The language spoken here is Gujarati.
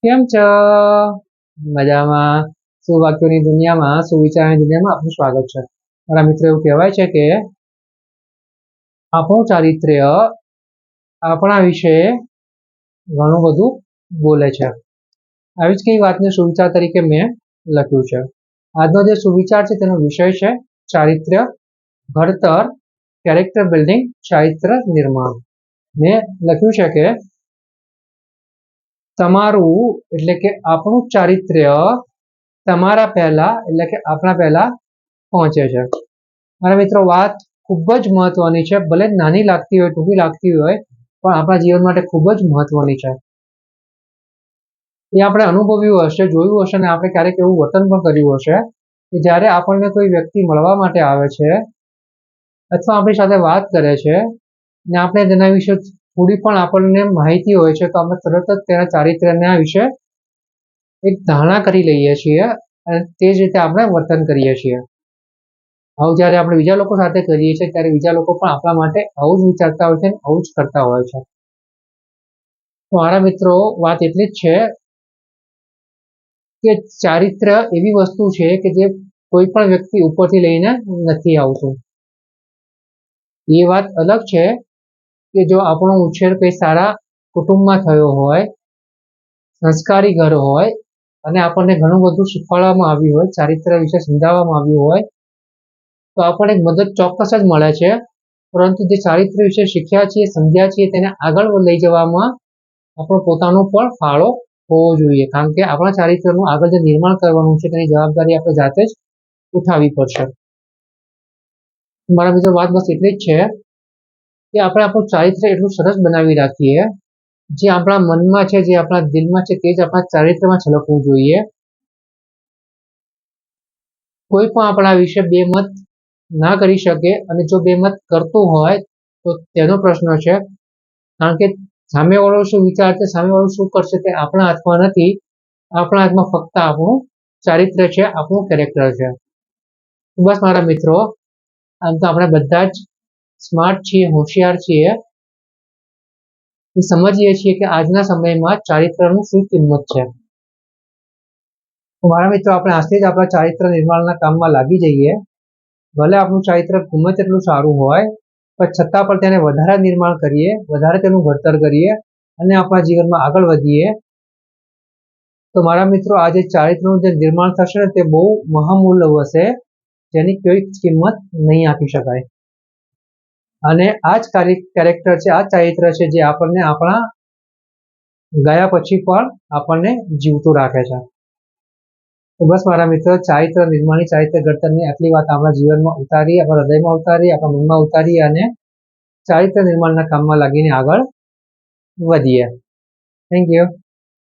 કેમ છો? મજામાં? સુવાક્યોની દુનિયામાં, સુવિચારની દુનિયામાં આપનું સ્વાગત છે. મારા મિત્રો, એવું કહેવાય છે કે આપણું ચારિત્ર્ય આપણા વિશે ઘણું બધું બોલે છે. આવી જ કઈ વાતને સુવિચાર તરીકે મેં લખ્યું છે. આજનો જે સુવિચાર છે તેનો વિષય છે ચારિત્ર્ય ઘડતર, કેરેક્ટર બિલ્ડિંગ, ચારિત્ર નિર્માણ. મેં લખ્યું છે કે તમારું એટલે કે આપણું ચારિત્ર્ય તમારા પહેલા એટલે કે આપણા પહેલા પહોંચે છે. મારા મિત્રો, વાત ખૂબ જ મહત્વની છે. ભલે નાની લાગતી હોય, ટૂંકી લાગતી હોય, પણ આપણા જીવન માટે ખૂબ જ મહત્વની છે. એ આપણે અનુભવ્યું હશે, જોયું હશે, અને આપણે ક્યારેક એવું વર્તન પણ કર્યું હશે કે જ્યારે આપણને કોઈ વ્યક્તિ મળવા માટે આવે છે અથવા આપણી સાથે વાત કરે છે ને આપણે તેના વિશે થોડી પણ આપણને માહિતી હોય છે, તો આપણે તરત જ તેના ચારિત્ર્યના વિશે એક ધારણા કરી લઈએ છીએ અને તે જ રીતે આપણે વર્તન કરીએ છીએ. આવું જ્યારે આપણે બીજા લોકો સાથે કરીએ છીએ ત્યારે બીજા લોકો પણ આપણા માટે આવું જ વિચારતા હોય છે અને આવું જ કરતા હોય છે. તો મારા મિત્રો, વાત એટલી જ છે કે ચારિત્ર્ય એવી વસ્તુ છે કે જે કોઈ પણ વ્યક્તિ ઉપરથી લઈને નથી આવતું. એ વાત અલગ છે કે જો આપણો ઉછેર કોઈ સારા કુટુંબમાં થયો હોય, સંસ્કારી ઘર હોય અને આપણને ઘણું બધું શીખવાડવામાં આવ્યું હોય, ચારિત્ર્ય વિશે સમજાવવામાં આવ્યું હોય, તો આપણને મદદ ચોક્કસ જ મળે છે. પરંતુ જે ચારિત્ર્ય વિશે શીખ્યા છીએ, સમજ્યા છીએ, તેને આગળ લઈ જવામાં આપણો પોતાનો પણ ફાળો હોવો જોઈએ. કારણ કે આપણા ચારિત્ર્યનું આગળ જે નિર્માણ કરવાનું છે તેની જવાબદારી આપણે જાતે જ ઉઠાવવી પડશે. મારા મિત્રો, વાત બસ એટલી જ છે કે આપણે આપણું ચારિત્ર્ય એટલું સરસ બનાવી રાખીએ, જે આપણા મનમાં છે, જે આપણા દિલમાં છે, તે જ આપણા ચારિત્ર્યમાં છલકવું જોઈએ. કોઈ પણ આપણા વિશે બે મત ના કરી શકે, અને જો બે મત કરતું હોય તો તેનો પ્રશ્ન છે. કારણ કે સામેવાળો શું વિચારશે, સામેવાળો શું કરશે, તે આપણા હાથમાં નથી. આપણા હાથમાં ફક્ત આપણું ચારિત્ર્ય છે, આપણું કેરેક્ટર છે. બસ મારા મિત્રો, આમ તો આપણે બધા જ સ્માર્ટ છીએ, હોશિયાર છીએ, સમજીએ છીએ કે આજના સમયમાં ચારિત્રનું શું કિંમત છે. મારા મિત્રો, આપણે આજથી જ આપણા ચારિત્ર નિર્માણના કામમાં લાગી જઈએ. ભલે આપણું ચારિત્ર ગમે તેટલું સારું હોય, પણ છતાં પણ તેને વધારે નિર્માણ કરીએ, વધારે તેનું ઘડતર કરીએ અને આપણા જીવનમાં આગળ વધીએ. તો મારા મિત્રો, આ જે ચારિત્રનું જે નિર્માણ થશે ને તે બહુ મહામૂલ્ય હશે, જેની કોઈ કિંમત નહીં આપી શકાય. અને આ જ કેરેક્ટર છે, આ ચારિત્ર છે જે આપણને આપણા ગયા પછી પણ આપણને જીવતું રાખે છે. તો બસ મારા મિત્રો, ચારિત્ર નિર્માણની, ચારિત્ર ઘડતરની આટલી વાત આપણા જીવનમાં ઉતારી, આપણા હૃદયમાં ઉતારી, આપણા મનમાં ઉતારી અને ચારિત્ર નિર્માણના કામમાં લાગીને આગળ વધીએ. Thank you.